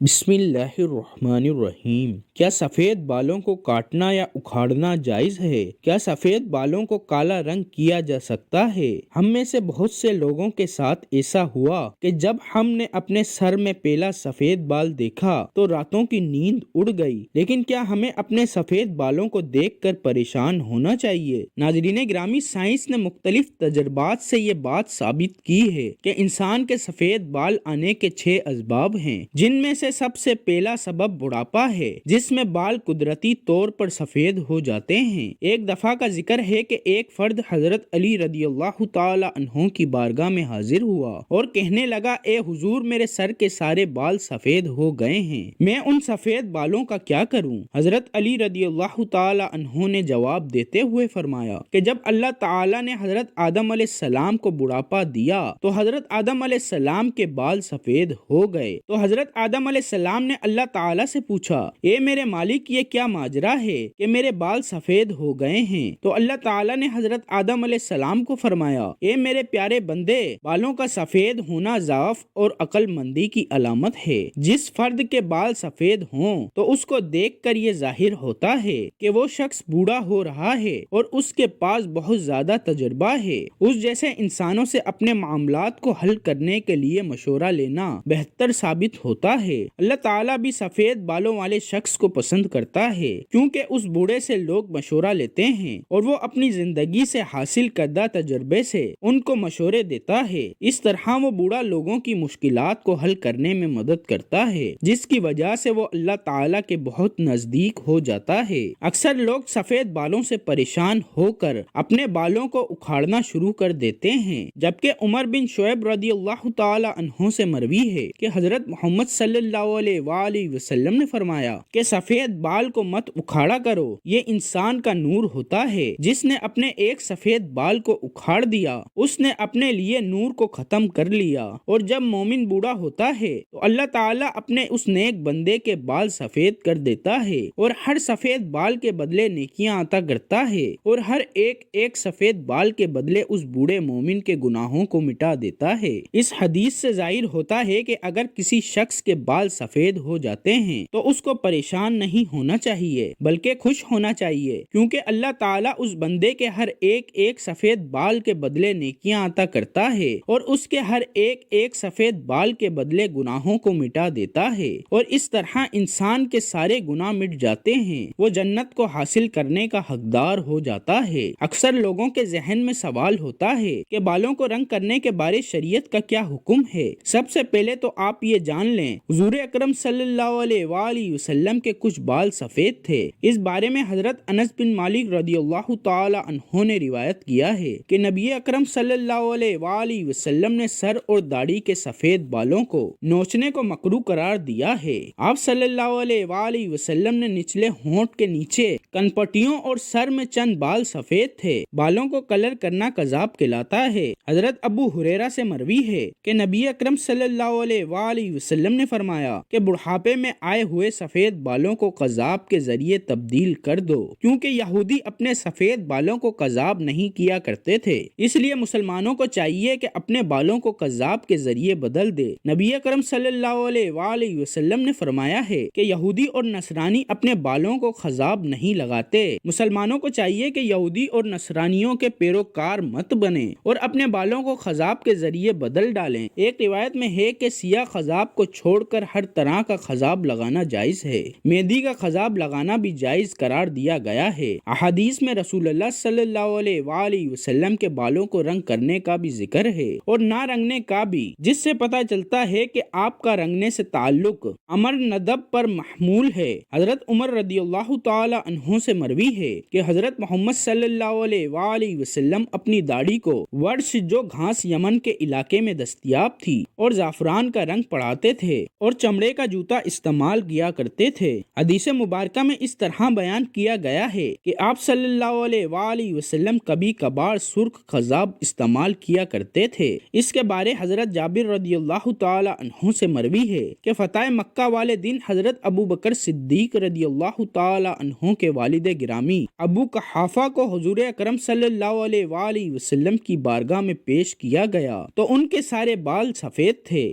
بسم اللہ الرحمن الرحیم۔ کیا سفید بالوں کو کاٹنا یا اکھاڑنا جائز ہے؟ کیا سفید بالوں کو کالا رنگ کیا جا سکتا ہے؟ ہم میں سے بہت سے لوگوں کے ساتھ ایسا ہوا کہ جب ہم نے اپنے سر میں پہلا سفید بال دیکھا تو راتوں کی نیند اڑ گئی۔ لیکن کیا ہمیں اپنے سفید بالوں کو دیکھ کر پریشان ہونا چاہیے؟ ناظرین گرامی، سائنس نے مختلف تجربات سے یہ بات ثابت کی ہے کہ انسان کے سفید بال آنے کے 6 اسباب ہیں، جن میں سے سب سے پہلا سبب بڑھاپا ہے، جس میں بال قدرتی طور پر سفید ہو جاتے ہیں۔ ایک دفعہ کا ذکر ہے کہ ایک فرد حضرت علی رضی اللہ تعالی عنہ کی بارگاہ میں حاضر ہوا اور کہنے لگا، اے حضور، میرے سر کے سارے بال سفید ہو گئے ہیں، میں ان سفید بالوں کا کیا کروں؟ حضرت علی رضی اللہ تعالی عنہ نے جواب دیتے ہوئے فرمایا کہ جب اللہ تعالی نے حضرت آدم علیہ السلام کو بڑھاپا دیا تو حضرت آدم علیہ السلام کے بال سفید ہو گئے۔ تو حضرت آدم علیہ السلام نے اللہ تعالی سے پوچھا، اے میرے مالک، یہ کیا ماجرا ہے کہ میرے بال سفید ہو گئے ہیں؟ تو اللہ تعالی نے حضرت آدم علیہ السلام کو فرمایا، اے میرے پیارے بندے، بالوں کا سفید ہونا ضعف اور عقل مندی کی علامت ہے۔ جس فرد کے بال سفید ہوں تو اس کو دیکھ کر یہ ظاہر ہوتا ہے کہ وہ شخص بوڑھا ہو رہا ہے اور اس کے پاس بہت زیادہ تجربہ ہے۔ اس جیسے انسانوں سے اپنے معاملات کو حل کرنے کے لیے مشورہ لینا بہتر ثابت ہوتا ہے۔ اللہ تعالیٰ بھی سفید بالوں والے شخص کو پسند کرتا ہے، کیونکہ اس بوڑھے سے لوگ مشورہ لیتے ہیں اور وہ اپنی زندگی سے حاصل کردہ تجربے سے ان کو مشورے دیتا ہے۔ اس طرح وہ بوڑھا لوگوں کی مشکلات کو حل کرنے میں مدد کرتا ہے، جس کی وجہ سے وہ اللہ تعالیٰ کے بہت نزدیک ہو جاتا ہے۔ اکثر لوگ سفید بالوں سے پریشان ہو کر اپنے بالوں کو اکھاڑنا شروع کر دیتے ہیں، جبکہ عمر بن شعیب رضی اللہ تعالی عنہ سے مروی ہے کہ حضرت محمد صلی اللہ علیہ وآلہ وسلم نے فرمایا کہ سفید بال کو مت اکھاڑا کرو، یہ انسان کا نور ہوتا ہے۔ جس نے اپنے ایک سفید بال کو اکھاڑ دیا، اس نے اپنے لیے نور کو ختم کر لیا۔ اور جب مومن بوڑھا ہوتا ہے تو اللہ تعالیٰ اپنے اس نیک بندے کے بال سفید کر دیتا ہے اور ہر سفید بال کے بدلے نیکیاں عطا کرتا ہے، اور ہر ایک سفید بال کے بدلے اس بوڑھے مومن کے گناہوں کو مٹا دیتا ہے۔ اس حدیث سے ظاہر ہوتا ہے کہ اگر کسی شخص کے بال سفید ہو جاتے ہیں تو اس کو پریشان نہیں ہونا چاہیے بلکہ خوش ہونا چاہیے، کیونکہ اللہ تعالیٰ اس بندے کے ہر ایک سفید بال کے بدلے نیکیاں عطا کرتا ہے اور اس کے ہر ایک سفید بال کے بدلے گناہوں کو مٹا دیتا ہے، اور اس طرح انسان کے سارے گناہ مٹ جاتے ہیں، وہ جنت کو حاصل کرنے کا حقدار ہو جاتا ہے۔ اکثر لوگوں کے ذہن میں سوال ہوتا ہے کہ بالوں کو رنگ کرنے کے بارے شریعت کا کیا حکم ہے؟ سب سے پہلے تو آپ یہ جان لیں، حضور اکرم صلی اللہ علیہ وآلہ وسلم کے کچھ بال سفید تھے۔ اس بارے میں حضرت انس بن مالک رضی اللہ تعالی عنہ نے روایت کیا ہے کہ نبی اکرم صلی اللہ علیہ وآلہ وسلم نے سر اور داڑھی کے سفید بالوں کو نوچنے کو مکروہ قرار دیا ہے۔ آپ صلی اللہ علیہ وآلہ وسلم نے نچلے ہونٹ کے نیچے، کنپٹیوں اور سر میں چند بال سفید تھے۔ بالوں کو کلر کرنا قذاب کہلاتا ہے۔ حضرت ابو ہریرہ سے مروی ہے کہ نبی اکرم صلی اللہ علیہ وآلہ وسلم نے فرمایا کہ بڑھاپے میں آئے ہوئے سفید بالوں کو قذاب کے ذریعے تبدیل کر دو، کیونکہ یہودی اپنے سفید بالوں کو قذاب نہیں کیا کرتے تھے، اس لیے مسلمانوں کو چاہیے کہ اپنے بالوں کو قذاب کے ذریعے بدل دے۔ نبی اکرم صلی اللہ علیہ وآلہ وسلم نے فرمایا ہے کہ یہودی اور نصرانی اپنے بالوں کو قذاب نہیں لگاتے۔ مسلمانوں کو چاہیے کہ یہودی اور نصرانیوں کے پیروکار مت بنیں اور اپنے بالوں کو قذاب کے ذریعے بدل ڈالیں۔ ایک روایت میں ہے کہ سیاہ قذاب کو چھوڑ کر ہر طرح کا قذاب لگانا جائز ہے۔ مہندی کا قذاب لگانا بھی جائز قرار دیا گیا ہے۔ احادیث میں رسول اللہ صلی اللہ علیہ وآلہ وسلم کے بالوں کو رنگ کرنے کا بھی ذکر ہے اور نہ رنگنے کا بھی، جس سے پتہ چلتا ہے کہ آپ کا رنگنے سے تعلق امر ندب پر محمول ہے۔ حضرت عمر رضی اللہ تعالی عنہ سے مروی ہے کہ حضرت محمد صلی اللہ علیہ وآلہ وسلم اپنی داڑھی کو ورش، جو گھاس یمن کے علاقے میں دستیاب تھی، اور زعفران کا رنگ پڑھاتے تھے اور چمڑے کا جوتا استعمال کیا کرتے تھے۔ حدیث مبارکہ میں اس طرح بیان کیا گیا ہے کہ آپ صلی اللہ علیہ وآلہ وسلم کبھی کبھار سرخ قذاب استعمال کیا کرتے تھے۔ اس کے بارے حضرت جابر رضی اللہ تعالی عنہ سے مروی ہے کہ فتح مکہ والے دن حضرت ابو بکر صدیق رضی اللہ تعالی عنہ کے والد گرامی ابو قحافہ کو حضور اکرم صلی اللہ علیہ وآلہ وسلم کی بارگاہ میں پیش کیا گیا تو ان کے سارے بال سفید تھے۔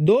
2,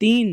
3,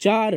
4,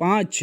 5,